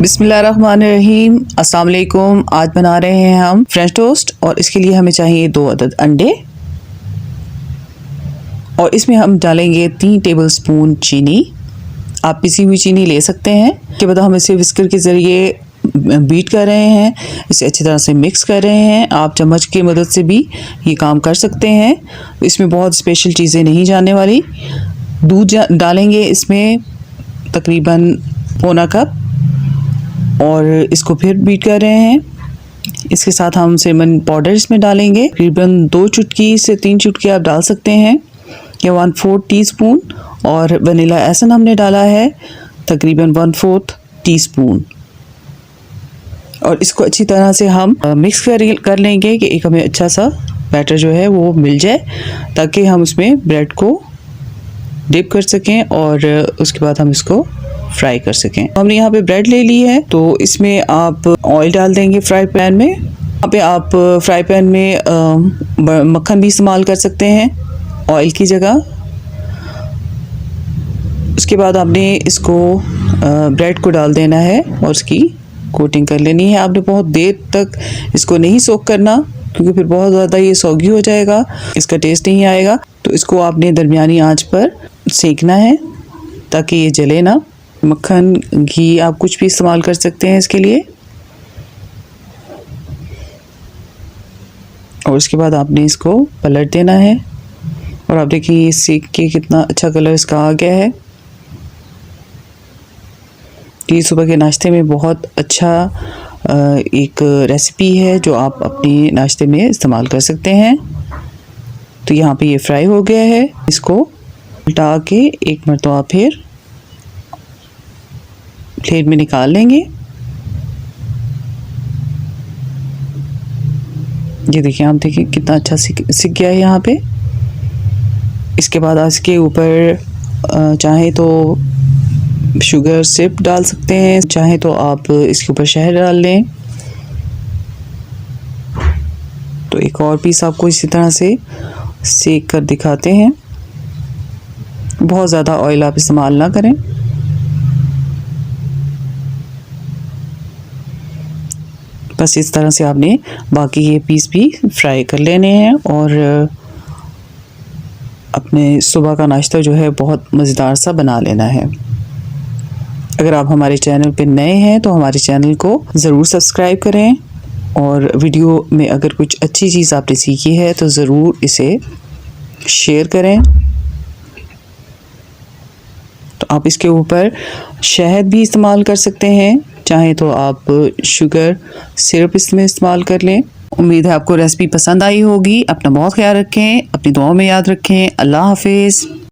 बिस्मिल्लाहिर्रहमानिर्रहीम। अस्सलाम वालेकुम। आज बना रहे हैं हम फ्रेंच टोस्ट और इसके लिए हमें चाहिए 2 अदद अंडे और इसमें हम डालेंगे 3 टेबलस्पून चीनी। आप पिसी हुई चीनी ले सकते हैं। इसके बाद हम इसे विस्कर के ज़रिए बीट कर रहे हैं, इसे अच्छी तरह से मिक्स कर रहे हैं। आप चम्मच की मदद से भी ये काम कर सकते हैं। इसमें बहुत स्पेशल चीज़ें नहीं जाने वाली। दूध डालेंगे इसमें तकरीबन पौना कप और इसको फिर बीट कर रहे हैं। इसके साथ हम सिनेमन पाउडर इसमें डालेंगे, तकरीबन 2 चुटकी से 3 चुटकी आप डाल सकते हैं या 1/4 टीस्पून। और वनीला एसेंस हमने डाला है तकरीबन 1/4 टीस्पून। और इसको अच्छी तरह से हम मिक्स कर लेंगे कि एक हमें अच्छा सा बैटर जो है वो मिल जाए, ताकि हम उसमें ब्रेड को डिप कर सकें और उसके बाद हम इसको फ्राई कर सकें। हमने यहाँ पे ब्रेड ले ली है, तो इसमें आप ऑयल डाल देंगे फ्राई पैन में। यहाँ पे आप फ्राई पैन में मक्खन भी इस्तेमाल कर सकते हैं ऑयल की जगह। उसके बाद आपने इसको ब्रेड को डाल देना है और उसकी कोटिंग कर लेनी है। आपने बहुत देर तक इसको नहीं सोक करना, क्योंकि फिर बहुत ज़्यादा ये सौगी हो जाएगा, इसका टेस्ट नहीं आएगा। तो इसको आपने दरमियानी आंच पर सेकना है ताकि ये जले ना। मक्खन, घी आप कुछ भी इस्तेमाल कर सकते हैं इसके लिए। और उसके बाद आपने इसको पलट देना है और आप देखिए ये सेक के कितना अच्छा कलर इसका आ गया है। ये सुबह के नाश्ते में बहुत अच्छा एक रेसिपी है जो आप अपने नाश्ते में इस्तेमाल कर सकते हैं। तो यहाँ पे ये फ्राई हो गया है। इसको उल्टा के एक मरतबा फिर प्लेट में निकाल लेंगे। ये देखिए, आप देखिए कितना अच्छा सिक गया है यहाँ पे। इसके बाद इसके ऊपर चाहे तो शुगर सिरप डाल सकते हैं, चाहे तो आप इसके ऊपर शहद डाल लें। तो एक और पीस आपको इसी तरह से सेक कर दिखाते हैं। बहुत ज़्यादा ऑयल आप इस्तेमाल ना करें। बस इस तरह से आपने बाकी ये पीस भी फ्राई कर लेने हैं और अपने सुबह का नाश्ता जो है बहुत मज़ेदार सा बना लेना है। अगर आप हमारे चैनल पे नए हैं तो हमारे चैनल को ज़रूर सब्सक्राइब करें और वीडियो में अगर कुछ अच्छी चीज़ आपने सीखी है तो ज़रूर इसे शेयर करें। तो आप इसके ऊपर शहद भी इस्तेमाल कर सकते हैं, चाहे तो आप शुगर सिरप इसमें इस्तेमाल कर लें। उम्मीद है आपको रेसिपी पसंद आई होगी। अपना बहुत ख्याल रखें, अपनी दुआओं में याद रखें। अल्लाह हाफिज़।